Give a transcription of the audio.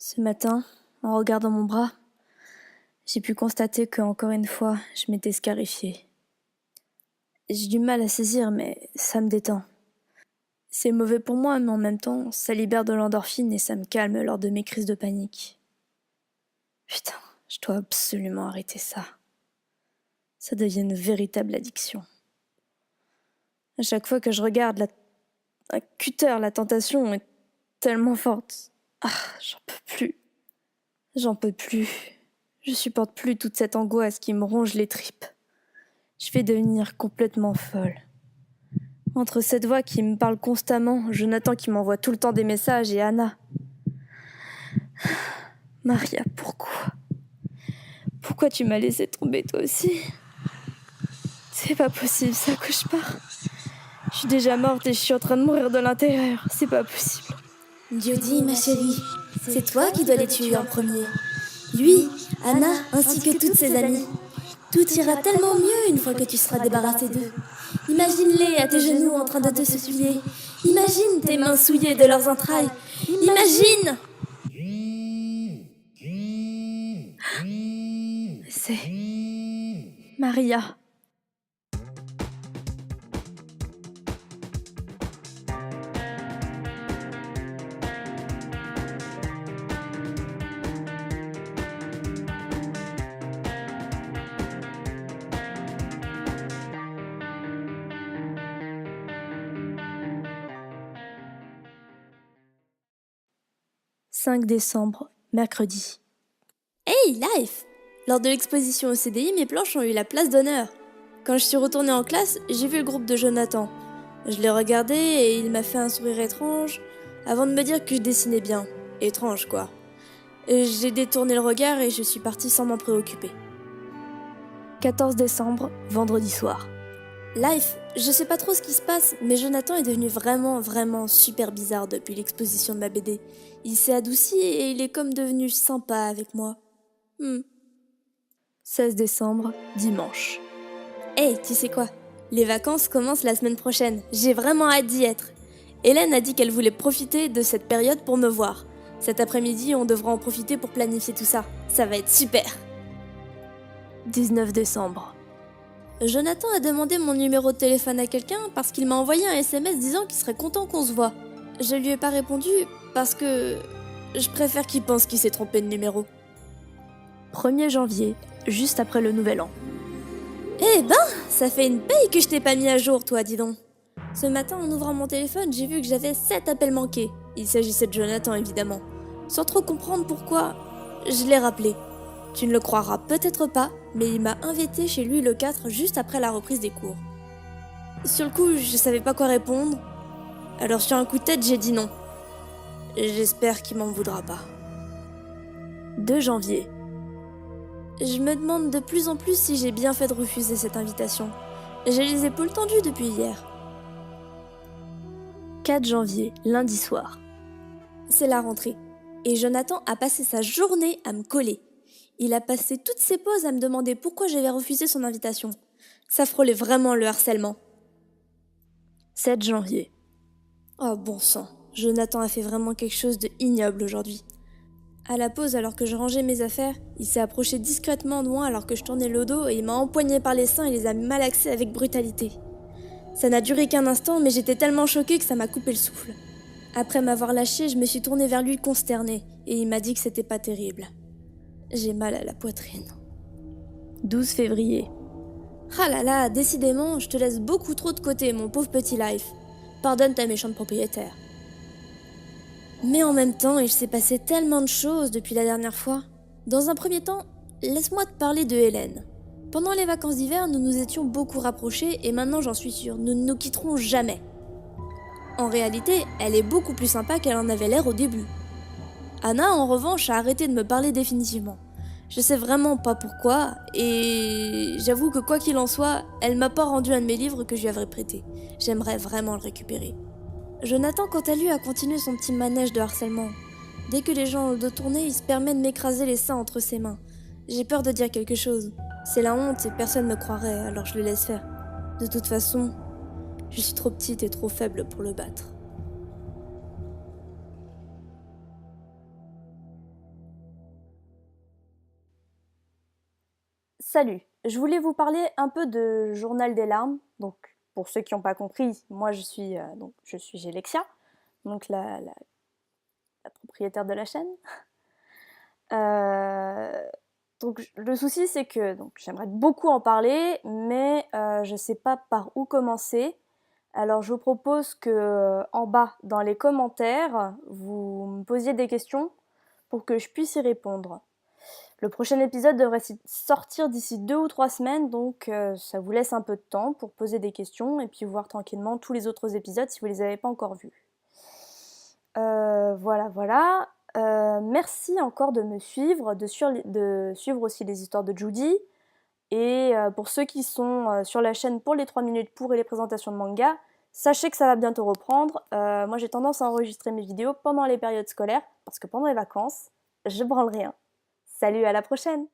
Ce matin, en regardant mon bras, j'ai pu constater que, encore une fois, je m'étais scarifiée. J'ai du mal à saisir, mais ça me détend. C'est mauvais pour moi, mais en même temps, ça libère de l'endorphine et ça me calme lors de mes crises de panique. Putain, je dois absolument arrêter ça. Ça devient une véritable addiction. À chaque fois que je regarde un cutter, la tentation est tellement forte. Ah, j'en peux plus. J'en peux plus. Je supporte plus toute cette angoisse qui me ronge les tripes. Je vais devenir complètement folle. Entre cette voix qui me parle constamment, Jonathan qui m'envoie tout le temps des messages et Anna. Maria, pourquoi ? Pourquoi tu m'as laissé tomber toi aussi ? C'est pas possible, c'est un cauchemar. Je suis déjà morte et je suis en train de mourir de l'intérieur. C'est pas possible. Jody, ma chérie, c'est toi qui dois les tuer en premier. Lui, Anna, ainsi que toutes ses amies. Tout ira tellement mieux une fois que tu seras débarrassé d'eux. Imagine-les à tes genoux en train de te souiller. Imagine tes mains souillées de leurs entrailles. Imagine! C'est Maria. « 5 décembre, mercredi. Hey, Life! Lors de l'exposition au CDI, mes planches ont eu la place d'honneur. Quand je suis retournée en classe, j'ai vu le groupe de Jonathan. Je l'ai regardé et il m'a fait un sourire étrange, avant de me dire que je dessinais bien. Étrange, quoi. J'ai détourné le regard et je suis partie sans m'en préoccuper. 14 décembre, vendredi soir. Life, je sais pas trop ce qui se passe, mais Jonathan est devenu vraiment super bizarre depuis l'exposition de ma BD. Il s'est adouci et il est comme devenu sympa avec moi. 16 décembre, dimanche. Hey, tu sais quoi ? Les vacances commencent la semaine prochaine. J'ai vraiment hâte d'y être. Hélène a dit qu'elle voulait profiter de cette période pour me voir. Cet après-midi, on devra en profiter pour planifier tout ça. Ça va être super. 19 décembre. Jonathan a demandé mon numéro de téléphone à quelqu'un parce qu'il m'a envoyé un SMS disant qu'il serait content qu'on se voit. Je lui ai pas répondu parce que je préfère qu'il pense qu'il s'est trompé de numéro. 1er janvier, juste après le nouvel an. Eh ben, ça fait une paye que je t'ai pas mis à jour, toi, dis donc. Ce matin, en ouvrant mon téléphone, j'ai vu que j'avais 7 appels manqués. Il s'agissait de Jonathan, évidemment. Sans trop comprendre pourquoi, je l'ai rappelé. Tu ne le croiras peut-être pas, mais il m'a invité chez lui le 4 juste après la reprise des cours. Sur le coup, je savais pas quoi répondre. Alors sur un coup de tête, j'ai dit non. J'espère qu'il m'en voudra pas. 2 janvier. Je me demande de plus en plus si j'ai bien fait de refuser cette invitation. J'ai les épaules tendues depuis hier. 4 janvier, lundi soir. C'est la rentrée. Et Jonathan a passé sa journée à me coller. Il a passé toutes ses pauses à me demander pourquoi j'avais refusé son invitation. Ça frôlait vraiment le harcèlement. 7 janvier. Oh bon sang, Jonathan a fait vraiment quelque chose de ignoble aujourd'hui. À la pause, alors que je rangeais mes affaires, il s'est approché discrètement de moi alors que je tournais le dos et il m'a empoigné par les seins et les a malaxés avec brutalité. Ça n'a duré qu'un instant, mais j'étais tellement choquée que ça m'a coupé le souffle. Après m'avoir lâché, je me suis tournée vers lui consternée et il m'a dit que c'était pas terrible. J'ai mal à la poitrine. 12 février. Ah là là, décidément, je te laisse beaucoup trop de côté, mon pauvre petit Life. Pardonne ta méchante propriétaire. Mais en même temps, il s'est passé tellement de choses depuis la dernière fois. Dans un premier temps, laisse-moi te parler de Hélène. Pendant les vacances d'hiver, nous nous étions beaucoup rapprochés et maintenant j'en suis sûre, nous ne nous quitterons jamais. En réalité, elle est beaucoup plus sympa qu'elle en avait l'air au début. Anna, en revanche, a arrêté de me parler définitivement. Je sais vraiment pas pourquoi, et j'avoue que quoi qu'il en soit, elle m'a pas rendu un de mes livres que je lui avais prêté. J'aimerais vraiment le récupérer. Jonathan, quant à lui, a continué son petit manège de harcèlement. Dès que les gens ont le dos tourné, il se permet de m'écraser les seins entre ses mains. J'ai peur de dire quelque chose. C'est la honte et personne ne me croirait, alors je le laisse faire. De toute façon, je suis trop petite et trop faible pour le battre. Salut, je voulais vous parler un peu de Journal des larmes. Donc, pour ceux qui n'ont pas compris, moi je suis Gélexia, donc la propriétaire de la chaîne. Donc le souci c'est que j'aimerais beaucoup en parler, mais je ne sais pas par où commencer. Alors je vous propose que en bas dans les commentaires, vous me posiez des questions pour que je puisse y répondre. Le prochain épisode devrait sortir d'ici 2 ou 3 semaines, donc ça vous laisse un peu de temps pour poser des questions et puis voir tranquillement tous les autres épisodes si vous ne les avez pas encore vus. Voilà. Merci encore de me suivre, de suivre aussi les histoires de Judy. Et pour ceux qui sont sur la chaîne pour les 3 minutes pour et les présentations de manga, sachez que ça va bientôt reprendre. Moi j'ai tendance à enregistrer mes vidéos pendant les périodes scolaires, parce que pendant les vacances, je branle rien. Salut, à la prochaine!